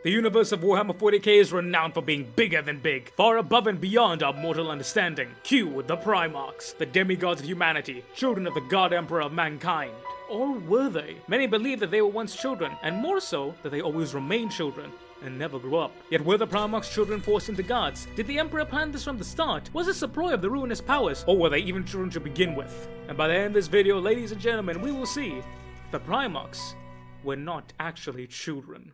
The universe of Warhammer 40k is renowned for being bigger than big, far above and beyond our mortal understanding. Cue the Primarchs, the demigods of humanity, children of the God Emperor of mankind. Or were they? Many believe that they were once children, and more so, that they always remain children and never grew up. Yet were the Primarchs children forced into gods? Did the Emperor plan this from the start? Was this a ploy of the ruinous powers, or were they even children to begin with? And by the end of this video, ladies and gentlemen, we will see the Primarchs were not actually children.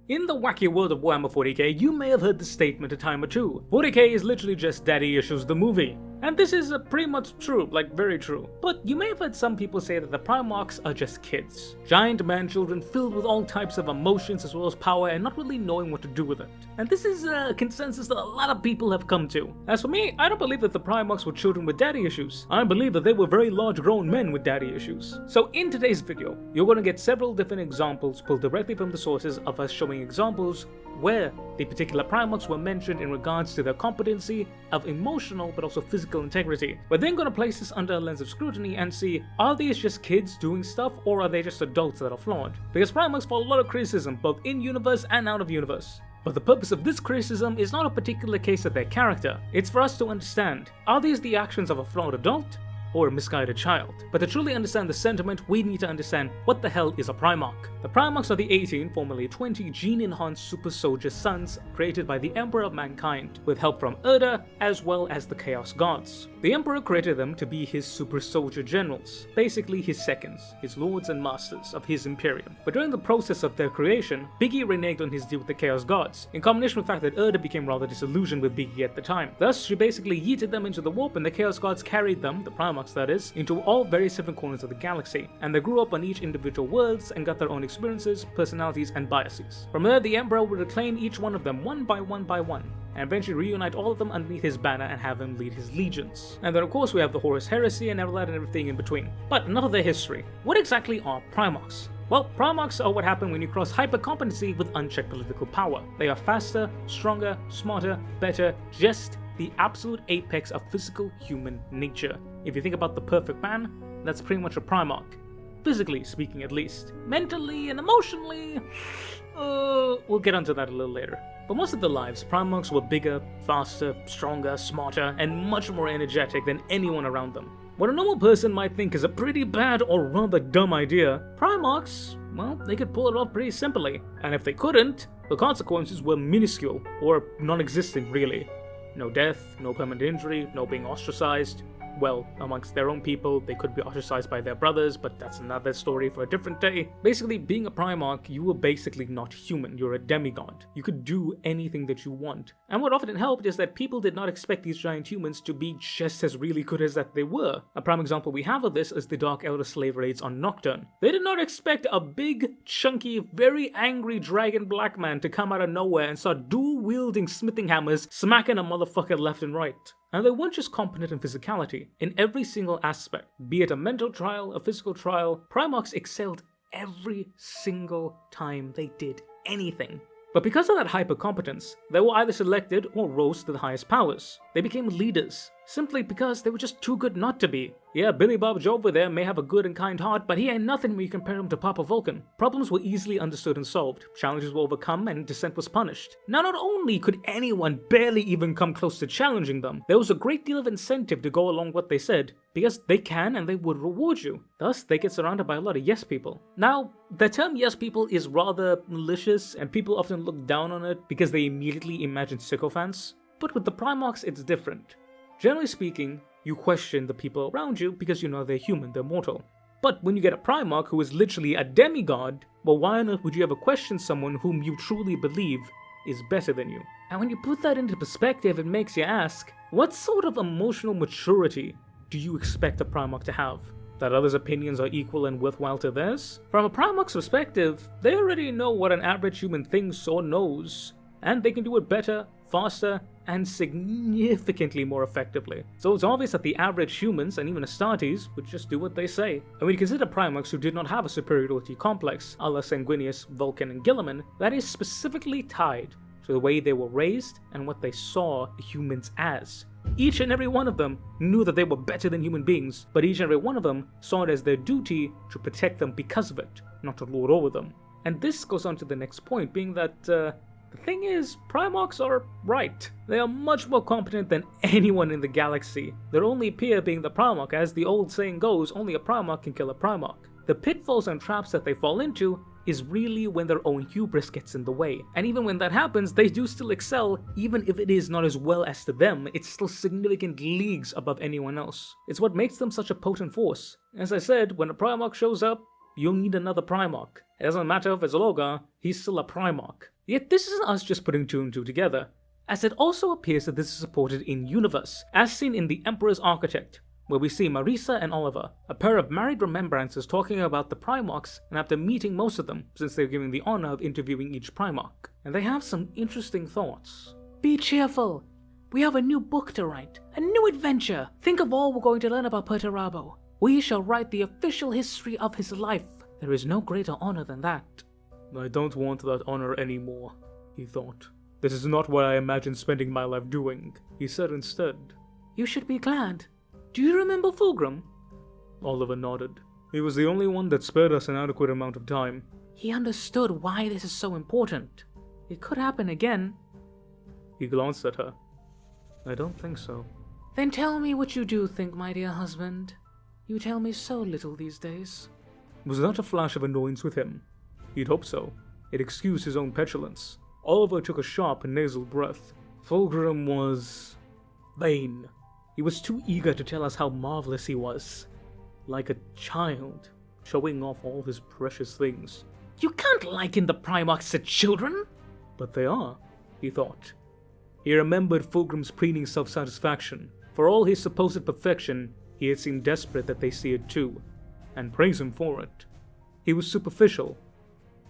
In the wacky world of Warhammer 40k, you may have heard this statement a time or two. 40k is literally just Daddy Issues the movie. And this is pretty much true, like very true. But you may have heard some people say that the Primarchs are just kids. Giant man-children filled with all types of emotions as well as power and not really knowing what to do with it. And this is a consensus that a lot of people have come to. As for me, I don't believe that the Primarchs were children with daddy issues. I believe that they were very large grown men with daddy issues. So in today's video, you're going to get several different examples pulled directly from the sources of us showing examples where the particular Primarchs were mentioned in regards to their competency of emotional but also physical integrity. We're then going to place this under a lens of scrutiny and see, are these just kids doing stuff, or are they just adults that are flawed? Because Primarchs fall a lot of criticism both in universe and out of universe. But the purpose of this criticism is not a particular case of their character, it's for us to understand, are these the actions of a flawed adult or a misguided child? But to truly understand the sentiment, we need to understand what the hell is a Primarch. The Primarchs are the 18, formerly 20 gene-enhanced super soldier sons created by the Emperor of Mankind, with help from Erda as well as the Chaos Gods. The Emperor created them to be his super soldier generals, basically his seconds, his lords and masters of his Imperium. But during the process of their creation, Biggie reneged on his deal with the Chaos Gods, in combination with the fact that Erda became rather disillusioned with Biggie at the time. Thus, she basically yeeted them into the warp, and the Chaos Gods carried them, the Primarchs that is, into all various different corners of the galaxy, and they grew up on each individual worlds and got their own experiences, personalities, and biases. From there, the Emperor would reclaim each one of them one by one, and eventually reunite all of them underneath his banner and have him lead his legions. And then of course we have the Horus heresy and Everlight and everything in between. But enough of their history. What exactly are Primarchs? Well, Primarchs are what happen when you cross hyper-competency with unchecked political power. They are faster, stronger, smarter, better, just the absolute apex of physical human nature. If you think about the perfect man, that's pretty much a Primarch. Physically speaking at least. Mentally and emotionally, we'll get onto that a little later. But most of their lives, Primarchs were bigger, faster, stronger, smarter, and much more energetic than anyone around them. What a normal person might think is a pretty bad or rather dumb idea, Primarchs, well, they could pull it off pretty simply. And if they couldn't, the consequences were minuscule, or non-existent really. No death, no permanent injury, no being ostracized. Well, amongst their own people, they could be ostracized by their brothers, but that's another story for a different day. Basically, being a Primarch, you were basically not human, you're a demigod. You could do anything that you want. And what often helped is that people did not expect these giant humans to be just as really good as that they were. A prime example we have of this is the Dark Elder slave raids on Nocturne. They did not expect a big, chunky, very angry dragon black man to come out of nowhere and start dual-wielding smithing hammers, smacking a motherfucker left and right. And they weren't just competent in physicality. In every single aspect, be it a mental trial, a physical trial, Primarchs excelled every single time they did anything. But because of that hyper-competence, they were either selected or rose to the highest powers. They became leaders, simply because they were just too good not to be. Yeah, Billy Bob Joe over there may have a good and kind heart, but he ain't nothing when you compare him to Papa Vulcan. Problems were easily understood and solved, challenges were overcome, and dissent was punished. Now, not only could anyone barely even come close to challenging them, there was a great deal of incentive to go along what they said, because they can and they would reward you. Thus, they get surrounded by a lot of yes people. Now, the term yes people is rather malicious, and people often look down on it because they immediately imagine sycophants. But with the Primarchs, it's different. Generally speaking, you question the people around you because you know they're human, they're mortal. But when you get a Primarch who is literally a demigod, well, why on earth would you ever question someone whom you truly believe is better than you? And when you put that into perspective, it makes you ask, what sort of emotional maturity do you expect a Primarch to have? That others' opinions are equal and worthwhile to theirs? From a Primarch's perspective, they already know what an average human thinks or knows, and they can do it better, faster, and significantly more effectively. So it's obvious that the average humans, and even Astartes, would just do what they say. And when you consider Primarchs who did not have a superiority complex, a la Sanguinius, Vulcan, and Guilliman, that is specifically tied to the way they were raised and what they saw humans as. Each and every one of them knew that they were better than human beings, but each and every one of them saw it as their duty to protect them because of it, not to lord over them. And this goes on to the next point, being that the thing is, Primarchs are right. They are much more competent than anyone in the galaxy. Their only peer being the Primarch, as the old saying goes, only a Primarch can kill a Primarch. The pitfalls and traps that they fall into is really when their own hubris gets in the way. And even when that happens, they do still excel, even if it is not as well as to them, it's still significant leagues above anyone else. It's what makes them such a potent force. As I said, when a Primarch shows up, you'll need another Primarch. It doesn't matter if it's Loga, he's still a Primarch. Yet this isn't us just putting two and two together, as it also appears that this is supported in universe, as seen in the Emperor's Architect, where we see Marisa and Oliver, a pair of married remembrances talking about the Primarchs and after meeting most of them, since they're given the honor of interviewing each Primarch. And they have some interesting thoughts. Be cheerful. We have a new book to write, a new adventure. Think of all we're going to learn about Perturabo. We shall write the official history of his life. There is no greater honor than that. I don't want that honor anymore, he thought. This is not what I imagined spending my life doing, he said instead. You should be glad. Do you remember Fulgrim? Oliver nodded. He was the only one that spared us an adequate amount of time. He understood why this is so important. It could happen again. He glanced at her. I don't think so. Then tell me what you do think, my dear husband. You tell me so little these days. Was that a flash of annoyance with him? He'd hope so. It excused his own petulance. Oliver took a sharp nasal breath. Fulgrim was vain. He was too eager to tell us how marvelous he was. Like a child, showing off all his precious things. You can't liken the Primarchs to children! But they are, he thought. He remembered Fulgrim's preening self-satisfaction. For all his supposed perfection, he had seemed desperate that they see it too, and praise him for it. He was superficial.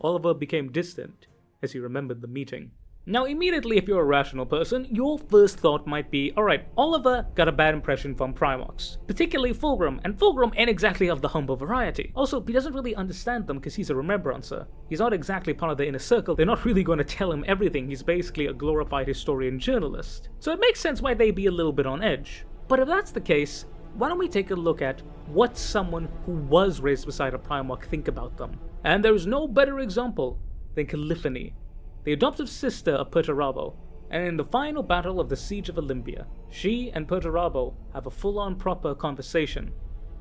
Oliver became distant as he remembered the meeting. Now immediately, if you're a rational person, your first thought might be, alright, Oliver got a bad impression from Primarchs, particularly Fulgrim, and Fulgrim ain't exactly of the humble variety. Also, he doesn't really understand them because he's a remembrancer. He's not exactly part of the inner circle, they're not really going to tell him everything, he's basically a glorified historian journalist. So it makes sense why they'd be a little bit on edge. But if that's the case, why don't we take a look at what someone who was raised beside a Primarch think about them? And there is no better example than Caliphany, the adoptive sister of Perturabo, and in the final battle of the Siege of Olympia, she and Perturabo have a full-on proper conversation,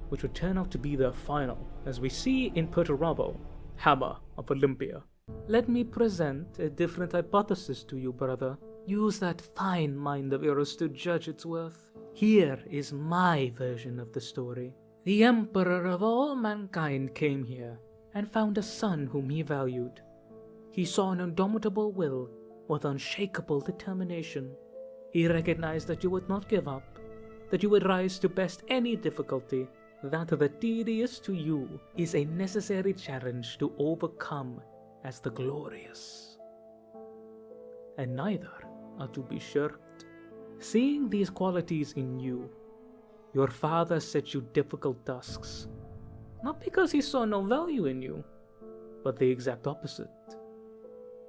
which would turn out to be their final, as we see in Perturabo, Hammer of Olympia. Let me present a different hypothesis to you, brother. Use that fine mind of yours to judge its worth. Here is my version of the story. The Emperor of all mankind came here and found a son whom he valued. He saw an indomitable will with unshakable determination. He recognized that you would not give up, that you would rise to best any difficulty, that the tedious to you is a necessary challenge to overcome as the glorious. And neither are to be shirked. Seeing these qualities in you, your father set you difficult tasks, not because he saw no value in you, but the exact opposite.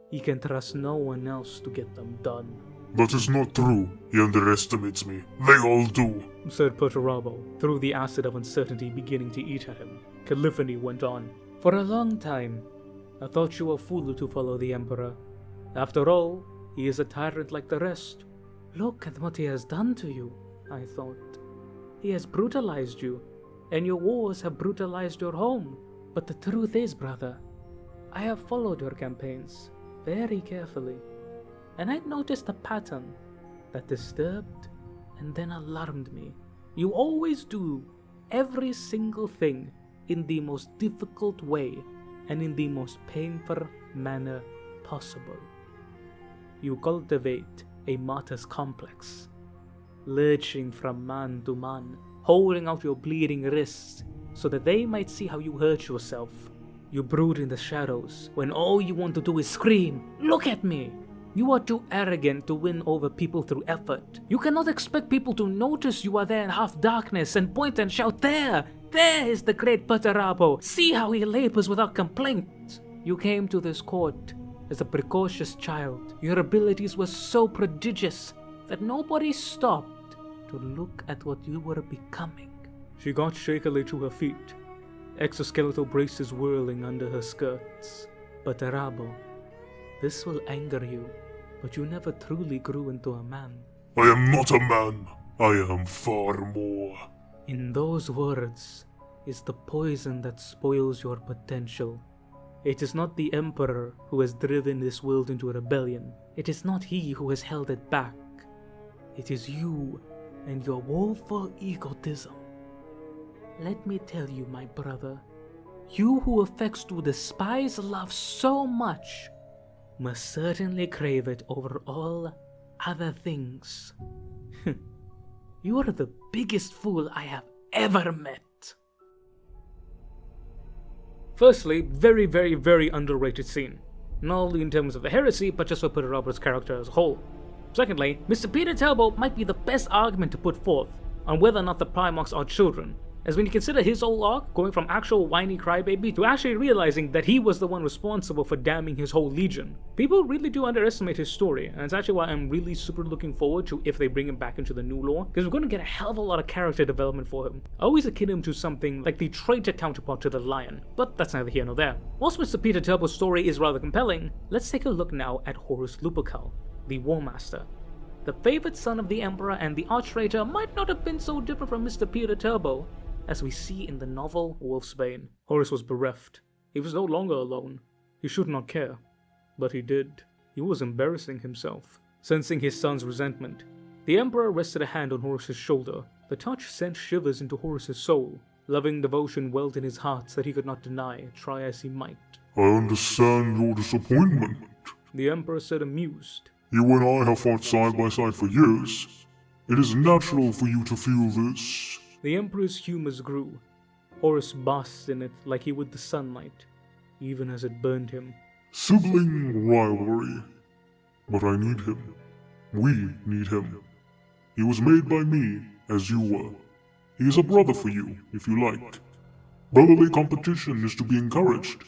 He can trust no one else to get them done. That is not true. He underestimates me. They all do, said Perturabo, through the acid of uncertainty beginning to eat at him. Caliphany went on. For a long time, I thought you a fool to follow the Emperor. After all, he is a tyrant like the rest. Look at what he has done to you, I thought. He has brutalized you, and your wars have brutalized your home. But the truth is, brother, I have followed your campaigns very carefully, and I noticed a pattern that disturbed and then alarmed me. You always do every single thing in the most difficult way and in the most painful manner possible. You cultivate a martyr's complex, lurching from man to man, holding out your bleeding wrists so that they might see how you hurt yourself. You brood in the shadows when all you want to do is scream, "Look at me!" You are too arrogant to win over people through effort. You cannot expect people to notice you are there in half darkness and point and shout, "There! There is the great Perturabo! See how he labors without complaint!" You came to this court as a precocious child. Your abilities were so prodigious that nobody stopped to look at what you were becoming. She got shakily to her feet, exoskeletal braces whirling under her skirts. Perturabo, this will anger you, but you never truly grew into a man. I am not a man. I am far more. In those words is the poison that spoils your potential. It is not the Emperor who has driven this world into rebellion. It is not he who has held it back. It is you and your woeful egotism. Let me tell you, my brother, you who affects to despise love so much must certainly crave it over all other things. You are the biggest fool I have ever met. Firstly, very, very, very underrated scene. Not only in terms of the heresy, but just for Perturabo's character as a whole. Secondly, Mr. Perturabo might be the best argument to put forth on whether or not the Primarchs are children, as when you consider his whole arc, going from actual whiny crybaby to actually realizing that he was the one responsible for damning his whole legion. People really do underestimate his story, and it's actually why I'm really super looking forward to if they bring him back into the new lore, because we're going to get a hell of a lot of character development for him. I always akin him to something like the traitor counterpart to the Lion, but that's neither here nor there. Whilst Mr. Perturbo's story is rather compelling, let's take a look now at Horus Lupercal, the War Master. The favored son of the Emperor and the Arch-Traitor might not have been so different from Mr. Perturbo, as we see in the novel Wolfsbane. Horus was bereft. He was no longer alone. He should not care. But he did. He was embarrassing himself. Sensing his son's resentment, the Emperor rested a hand on Horus's shoulder. The touch sent shivers into Horus's soul. Loving devotion welled in his heart that he could not deny, try as he might. I understand your disappointment. The Emperor said, amused. You and I have fought side by side for years. It is natural for you to feel this. The Emperor's humours grew. Horus basked in it like he would the sunlight, even as it burned him. Sibling rivalry. But I need him. We need him. He was made by me, as you were. He is a brother for you, if you like. Brotherly competition is to be encouraged,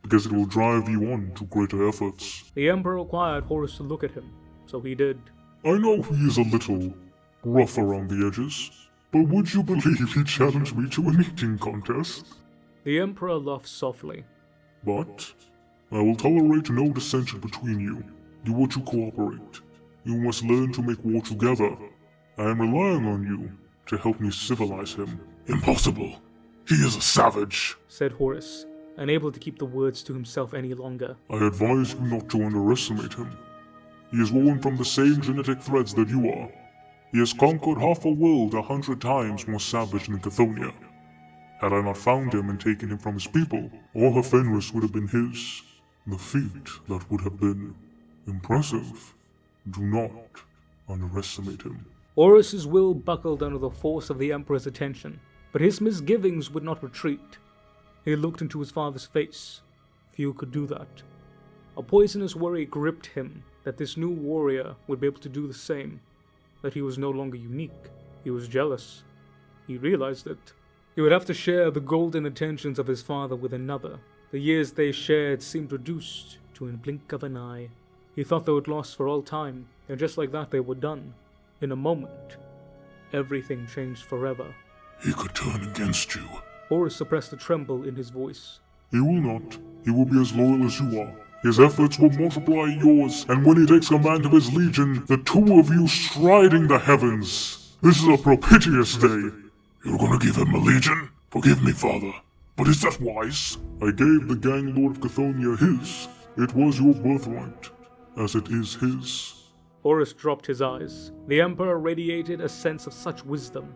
because it will drive you on to greater efforts. The Emperor required Horus to look at him, so he did. I know he is a little rough around the edges, but would you believe he challenged me to an eating contest? The Emperor laughed softly. But I will tolerate no dissension between you. Do what you cooperate. You must learn to make war together. I am relying on you to help me civilize him. Impossible. He is a savage, said Horus, unable to keep the words to himself any longer. I advise you not to underestimate him. He is woven from the same genetic threads that you are. He has conquered half a world 100 times more savage than Chthoniya. Had I not found him and taken him from his people, all of Fenris would have been his. The feat that would have been impressive. Do not underestimate him. Horus's will buckled under the force of the Emperor's attention, but his misgivings would not retreat. He looked into his father's face. Few could do that. A poisonous worry gripped him that this new warrior would be able to do the same. That he was no longer unique. He was jealous. He realized it. He would have to share the golden attentions of his father with another. The years they shared seemed reduced to a blink of an eye. He thought they would last for all time, and just like that they were done. In a moment, everything changed forever. He could turn against you. Horus suppressed a tremble in his voice. He will not. He will be as loyal as you are. His efforts will multiply yours, and when he takes command of his legion, the two of you striding the heavens. This is a propitious day. You're gonna give him a legion? Forgive me, father, but is that wise? I gave the gang lord of Chthoniya his. It was your birthright, as it is his. Horus dropped his eyes. The Emperor radiated a sense of such wisdom.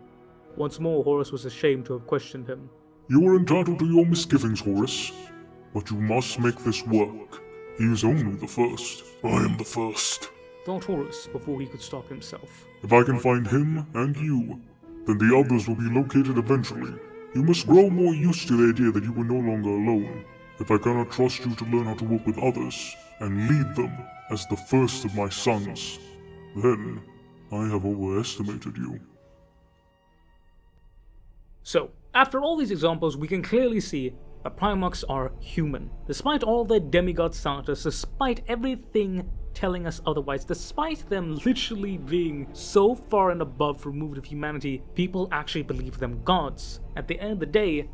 Once more, Horus was ashamed to have questioned him. You are entitled to your misgivings, Horus, but you must make this work. He is only the first. I am the first, thought Horus before he could stop himself. If I can find him and you, then the others will be located eventually. You must grow more used to the idea that you are no longer alone. If I cannot trust you to learn how to work with others and lead them as the first of my sons, then I have overestimated you. So, after all these examples, we can clearly see that Primarchs are human. Despite all their demigod status, despite everything telling us otherwise, despite them literally being so far and above removed of humanity, people actually believe them gods. At the end of the day,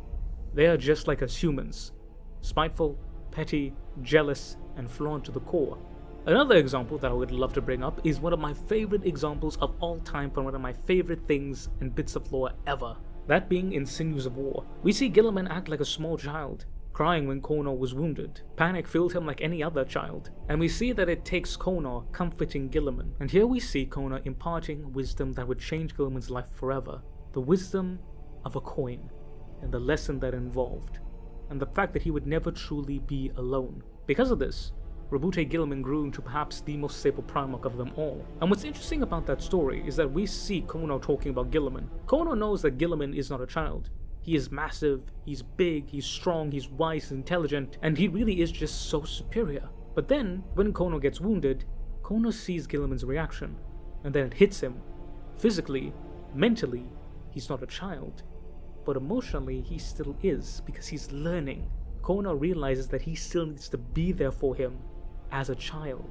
they are just like us humans. Spiteful, petty, jealous, and flawed to the core. Another example that I would love to bring up is one of my favorite examples of all time from one of my favorite things and bits of lore ever. That being in Sinews of War. We see Guilliman act like a small child, crying when Conor was wounded. Panic filled him like any other child, and we see that it takes Conor comforting Guilliman. And here we see Conor imparting wisdom that would change Guilliman's life forever. The wisdom of a coin, and the lesson that involved, and the fact that he would never truly be alone. Because of this, Roboute Guilliman grew into perhaps the most stable Primarch of them all. And what's interesting about that story is that we see Conor talking about Guilliman. Conor knows that Guilliman is not a child. He is massive, he's big, he's strong, he's wise, he's intelligent, and he really is just so superior. But then, when Conor gets wounded, Conor sees Guilliman's reaction, and then it hits him. Physically, mentally, he's not a child. But emotionally, he still is, because he's learning. Conor realizes that he still needs to be there for him as a child,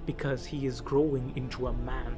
because he is growing into a man.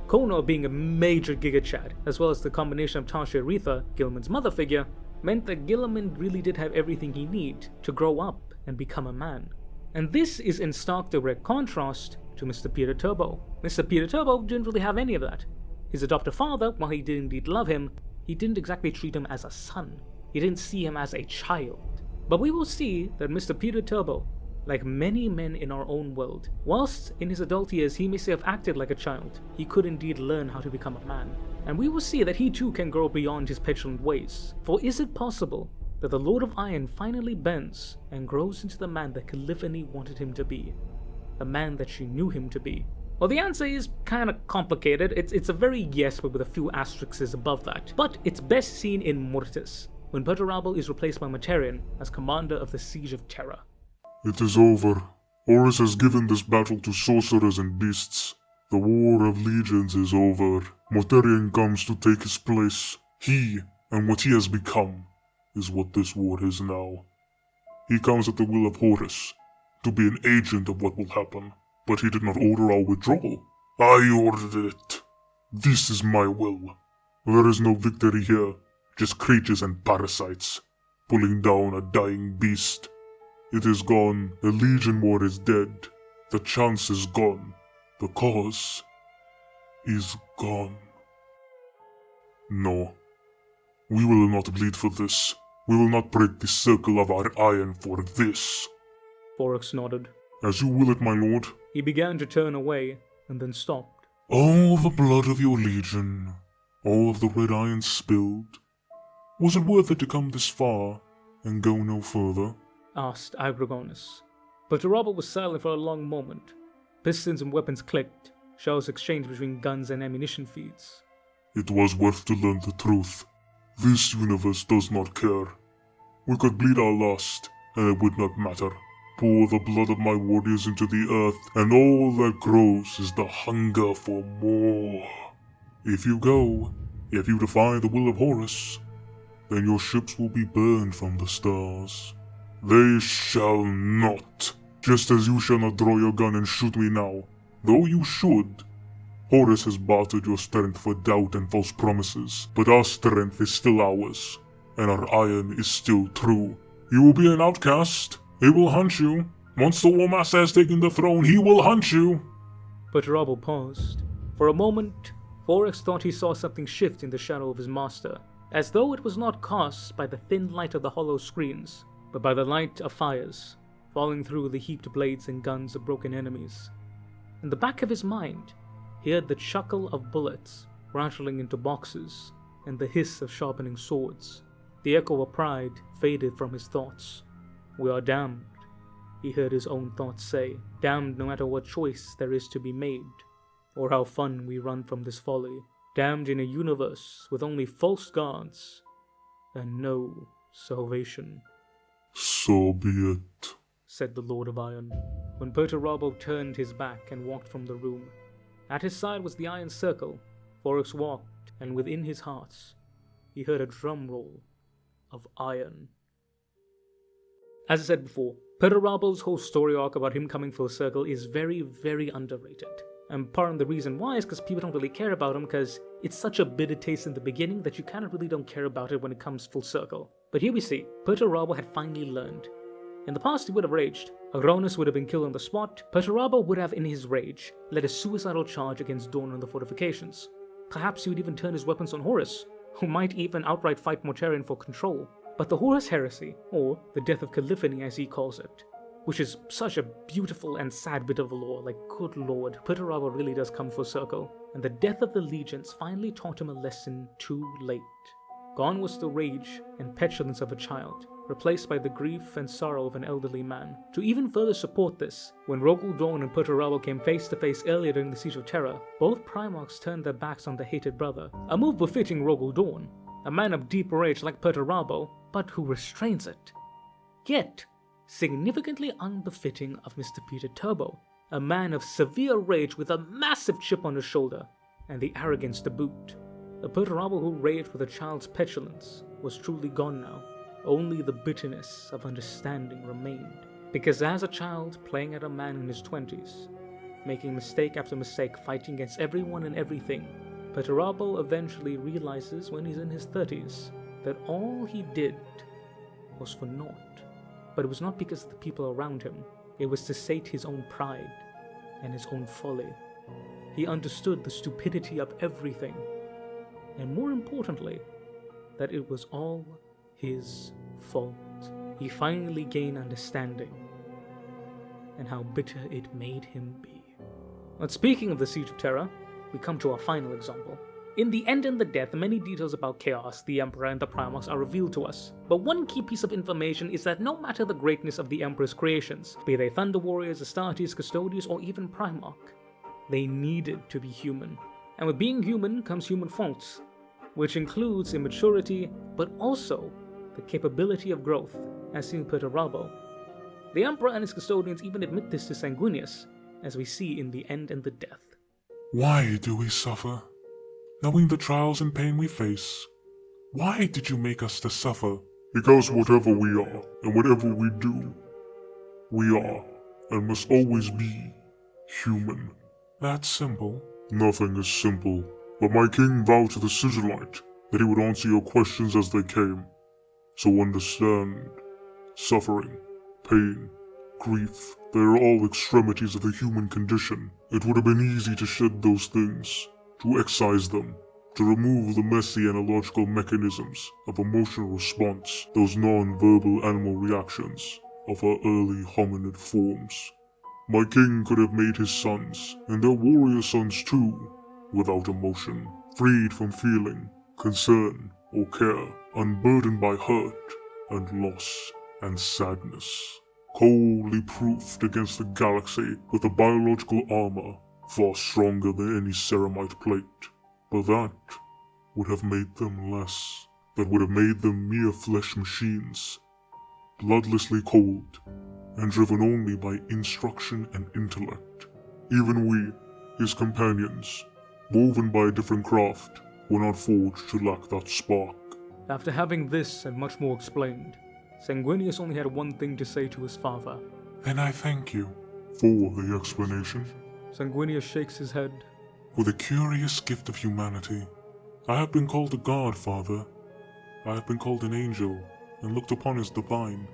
Conor being a major Giga Chad, as well as the combination of Tasha Aretha, Guilliman's mother figure, meant that Guilliman really did have everything he needed to grow up and become a man. And this is in stark direct contrast to Mr. Perturabo. Mr. Perturabo didn't really have any of that. His adoptive father, while he did indeed love him, he didn't exactly treat him as a son. He didn't see him as a child. But we will see that Mr. Perturabo, like many men in our own world, whilst in his adult years he may say have acted like a child, he could indeed learn how to become a man. And we will see that he too can grow beyond his petulant ways. For is it possible that the Lord of Iron finally bends and grows into the man that Calyphony wanted him to be? The man that she knew him to be? Well, the answer is kind of complicated. It's a very yes, but with a few asterisks above that. But it's best seen in Mortis, when Perturabo is replaced by Martyr as commander of the Siege of Terra. It is over. Horus has given this battle to sorcerers and beasts. The War of Legions is over. Martyr comes to take his place. He, and what he has become, is what this war is now. He comes at the will of Horus, to be an agent of what will happen. But he did not order our withdrawal. I ordered it. This is my will. There is no victory here, just creatures and parasites, pulling down a dying beast. It is gone, the Legion War is dead, the chance is gone, the cause is gone. No, we will not bleed for this. We will not break the circle of our iron for this. Forex nodded. As you will it, my lord. He began to turn away, and then stopped. All the blood of your legion, all of the red iron spilled. Was it worth it to come this far and go no further? Asked Agragonus. Perturabo was silent for a long moment. Pistons and weapons clicked, shells exchanged between guns and ammunition feeds. It was worth to learn the truth. This universe does not care. We could bleed our last, and it would not matter. Pour the blood of my warriors into the earth, and all that grows is the hunger for more. If you go, if you defy the will of Horus, then your ships will be burned from the stars. They shall not. Just as you shall not draw your gun and shoot me now, though you should. Horus has bartered your strength for doubt and false promises, but our strength is still ours, and our iron is still true. You will be an outcast. He will hunt you. Once the War Master has taken the throne, he will hunt you. Perturabo paused. For a moment, Forex thought he saw something shift in the shadow of his master, as though it was not caused by the thin light of the hollow screens, but by the light of fires, falling through the heaped blades and guns of broken enemies. In the back of his mind, he heard the chuckle of bullets rattling into boxes and the hiss of sharpening swords. The echo of pride faded from his thoughts. We are damned, he heard his own thoughts say, damned no matter what choice there is to be made, or how fun we run from this folly, damned in a universe with only false gods and no salvation. So be it, said the Lord of Iron, when Perturabo turned his back and walked from the room. At his side was the iron circle. Forex walked, and within his heart, he heard a drum roll of iron. As I said before, Perturabo's whole story arc about him coming full circle is very, very underrated. And part of the reason why is because people don't really care about him, because it's such a bitter taste in the beginning that you kind of really don't care about it when it comes full circle. But here we see, Perturabo had finally learned In the past, he would have raged. Agronus would have been killed on the spot. Perturabo would have, in his rage, led a suicidal charge against Dawn and the fortifications. Perhaps he would even turn his weapons on Horus, who might even outright fight Mortarion for control. But the Horus heresy, or the death of Caliphany as he calls it, which is such a beautiful and sad bit of the lore, like good lord, Perturabo really does come full circle. And the death of the legions finally taught him a lesson too late. Gone was the rage and petulance of a child, replaced by the grief and sorrow of an elderly man. To even further support this, when Rogul Dawn and Perturabo came face to face earlier during the Siege of Terra, both Primarchs turned their backs on their hated brother, a move befitting Rogul Dawn, a man of deep rage like Perturabo, but who restrains it. Yet, significantly unbefitting of Mr. Peter Turbo, a man of severe rage with a massive chip on his shoulder, and the arrogance to boot. The Perturabo who raged with a child's petulance was truly gone now. Only the bitterness of understanding remained. Because as a child playing at a man in his 20s, making mistake after mistake, fighting against everyone and everything, Perturabo eventually realizes when he's in his 30s that all he did was for naught. But it was not because of the people around him. It was to sate his own pride and his own folly. He understood the stupidity of everything, and more importantly, that it was all his fault. He finally gained understanding, and how bitter it made him be. But speaking of the Siege of Terra, we come to our final example. In The End and the Death, many details about Chaos, the Emperor, and the Primarchs are revealed to us. But one key piece of information is that no matter the greatness of the Emperor's creations, be they Thunder Warriors, Astartes, Custodians, or even Primarch, they needed to be human. And with being human comes human faults, which includes immaturity, but also the capability of growth, as seen in Perturabo. The Emperor and his Custodians even admit this to Sanguinius, as we see in The End and the Death. Why do we suffer? Knowing the trials and pain we face, why did you make us to suffer? Because whatever we are, and whatever we do, we are, and must always be, human. That's simple. Nothing is simple, but my king vowed to the Sigillite that he would answer your questions as they came. So understand, suffering, pain, grief, they are all extremities of the human condition. It would have been easy to shed those things, to excise them, to remove the messy and illogical mechanisms of emotional response, those non-verbal animal reactions of our early hominid forms. My king could have made his sons, and their warrior sons too, without emotion, freed from feeling, concern, or care, unburdened by hurt and loss and sadness, coldly proofed against the galaxy with a biological armor far stronger than any ceramite plate. But that would have made them less. That would have made them mere flesh machines, bloodlessly cold, and driven only by instruction and intellect. Even we, his companions, woven by a different craft, were not forged to lack that spark. After having this and much more explained, Sanguinius only had one thing to say to his father. And I thank you for the explanation. Sanguinius shakes his head. For the curious gift of humanity, I have been called a god, father. I have been called an angel, and looked upon as divine.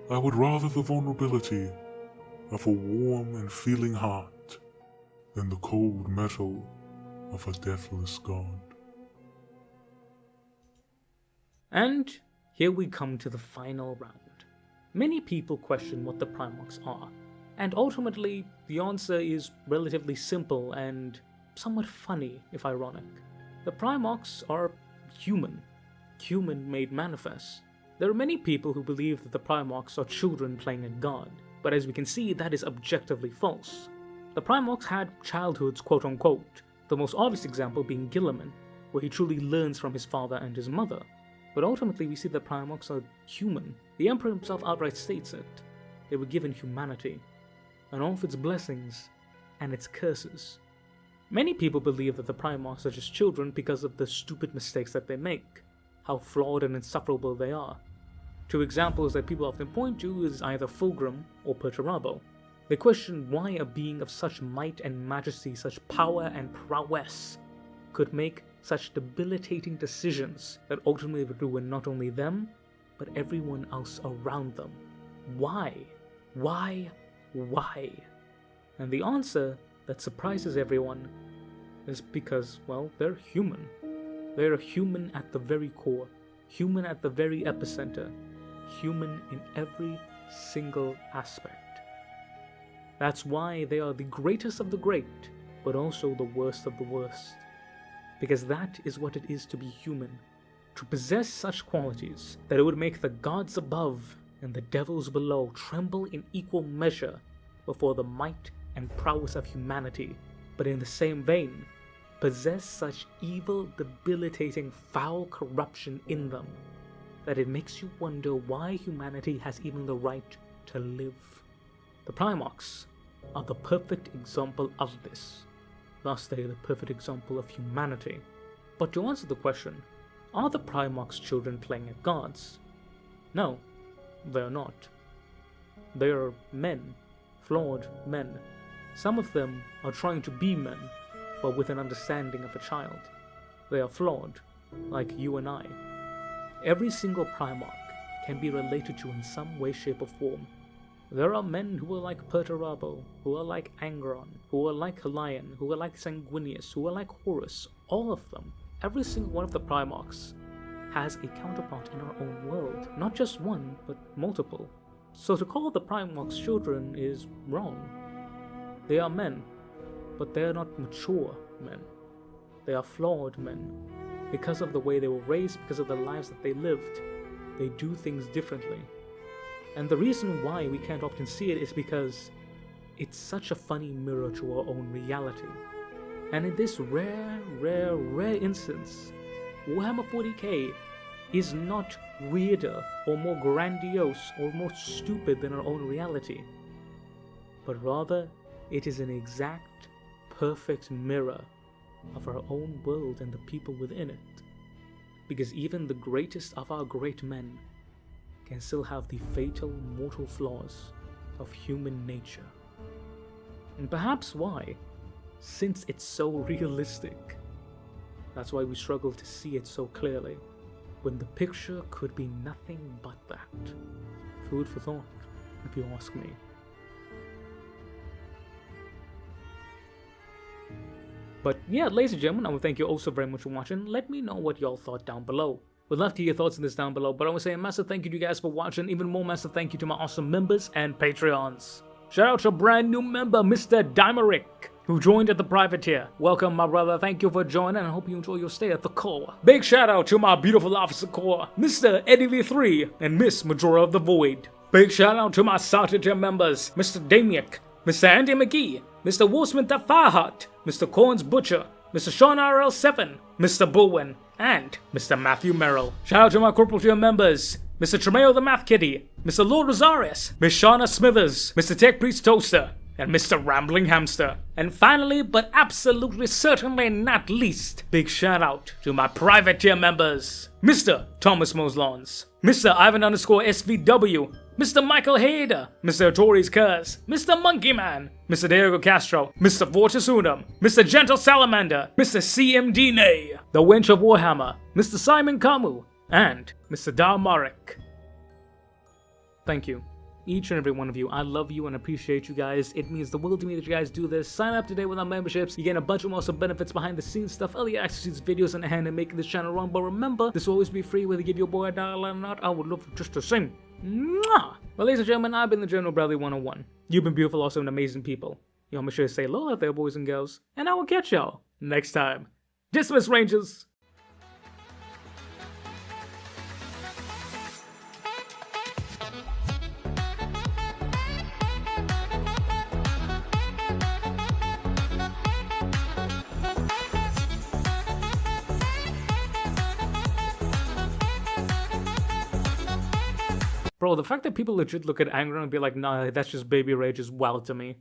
I would rather the vulnerability of a warm and feeling heart than the cold metal of a deathless god. And here we come to the final round. Many people question what the Primarchs are, and ultimately the answer is relatively simple and somewhat funny, if ironic. The Primarchs are human made manifest. There are many people who believe that the Primarchs are children playing a god, but as we can see, that is objectively false. The Primarchs had childhoods, quote unquote, the most obvious example being Guilliman, where he truly learns from his father and his mother. But ultimately we see that Primarchs are human. The Emperor himself outright states it. They were given humanity, and all of its blessings and its curses. Many people believe that the Primarchs are just children because of the stupid mistakes that they make, how flawed and insufferable they are. Two examples that people often point to is either Fulgrim or Perturabo. They question why a being of such might and majesty, such power and prowess, could make such debilitating decisions that ultimately would ruin not only them, but everyone else around them. why? Why? Why? And the answer that surprises everyone is because, well, they're human. They're human at the very core, human at the very epicenter, human in every single aspect. That's why they are the greatest of the great, but also the worst of the worst. Because that is what it is to be human, to possess such qualities that it would make the gods above and the devils below tremble in equal measure before the might and prowess of humanity, but in the same vein, possess such evil, debilitating, foul corruption in them that it makes you wonder why humanity has even the right to live. The Primarchs are the perfect example of this. Thus, they are the perfect example of humanity. But to answer the question, are the Primarchs children playing at gods? No, they are not. They are men, flawed men. Some of them are trying to be men, but with an understanding of a child. They are flawed, like you and I. Every single Primarch can be related to in some way, shape, or form. There are men who are like Perturabo, who are like Angron, who are like Lion, who are like Sanguinius, who are like Horus. All of them, every single one of the Primarchs, has a counterpart in our own world. Not just one, but multiple. So to call the Primarchs children is wrong. They are men, but they are not mature men. They are flawed men. Because of the way they were raised, because of the lives that they lived, they do things differently. And the reason why we can't often see it is because it's such a funny mirror to our own reality. And in this rare instance, Warhammer 40k is not weirder or more grandiose or more stupid than our own reality, but rather it is an exact, perfect mirror of our own world and the people within it. Because even the greatest of our great men can still have the fatal, mortal flaws of human nature. And perhaps why, since it's so realistic, that's why we struggle to see it so clearly, when the picture could be nothing but that. Food for thought, if you ask me. But yeah, ladies and gentlemen, I want to thank you all so very much for watching. Let me know what y'all thought down below. Would love to hear your thoughts on this down below, but I want to say a massive thank you to you guys for watching. Even more massive thank you to my awesome members and Patreons. Shout out to a brand new member, Mr. Dimerick, who joined at the private tier. Welcome, my brother. Thank you for joining, and I hope you enjoy your stay at the core. Big shout out to my beautiful officer core, Mr. Eddie V3 and Miss Majora of the Void. Big shout out to my starter tier members, Mr. Damiak, Mr. Andy McGee, Mr. Wolfsmith the Fireheart, Mr. Corns Butcher, Mr. Sean RL7, Mr. Bowen, and Mr. Matthew Merrill. Shout out to my corporal tier members, Mr. Tremeo the Math Kitty, Mr. Lord Rosarius, Miss Shauna Smithers, Mr. Tech Priest Toaster, and Mr. Rambling Hamster. And finally, but absolutely certainly not least, big shout out to my private tier members, Mr. Thomas Moslons, Mr. Ivan_SVW, Mr. Michael Hader, Mr. Tori's Curse, Mr. Monkey Man, Mr. Diego Castro, Mr. Vortis Unum, Mr. Gentle Salamander, Mr. CMD Nay, The Wench of Warhammer, Mr. Simon Camus, and Mr. Dar Marek. Thank you, each and every one of you. I love you and appreciate you guys. It means the world to me that you guys do this. Sign up today with our memberships. You get a bunch of awesome benefits, behind the scenes stuff, early access to these videos, and a hand in making this channel run. But remember, this will always be free, whether you give your boy $1 or not. I would love just to sing. Mwah! Well, ladies and gentlemen, I've been the General Bradley 101. You've been beautiful, awesome, and amazing people. Y'all make sure to say hello out there, boys and girls, and I will catch y'all next time. Dismiss, Rangers! Bro, the fact that people legit look at Angron and be like, nah, that's just baby rage is wild to me.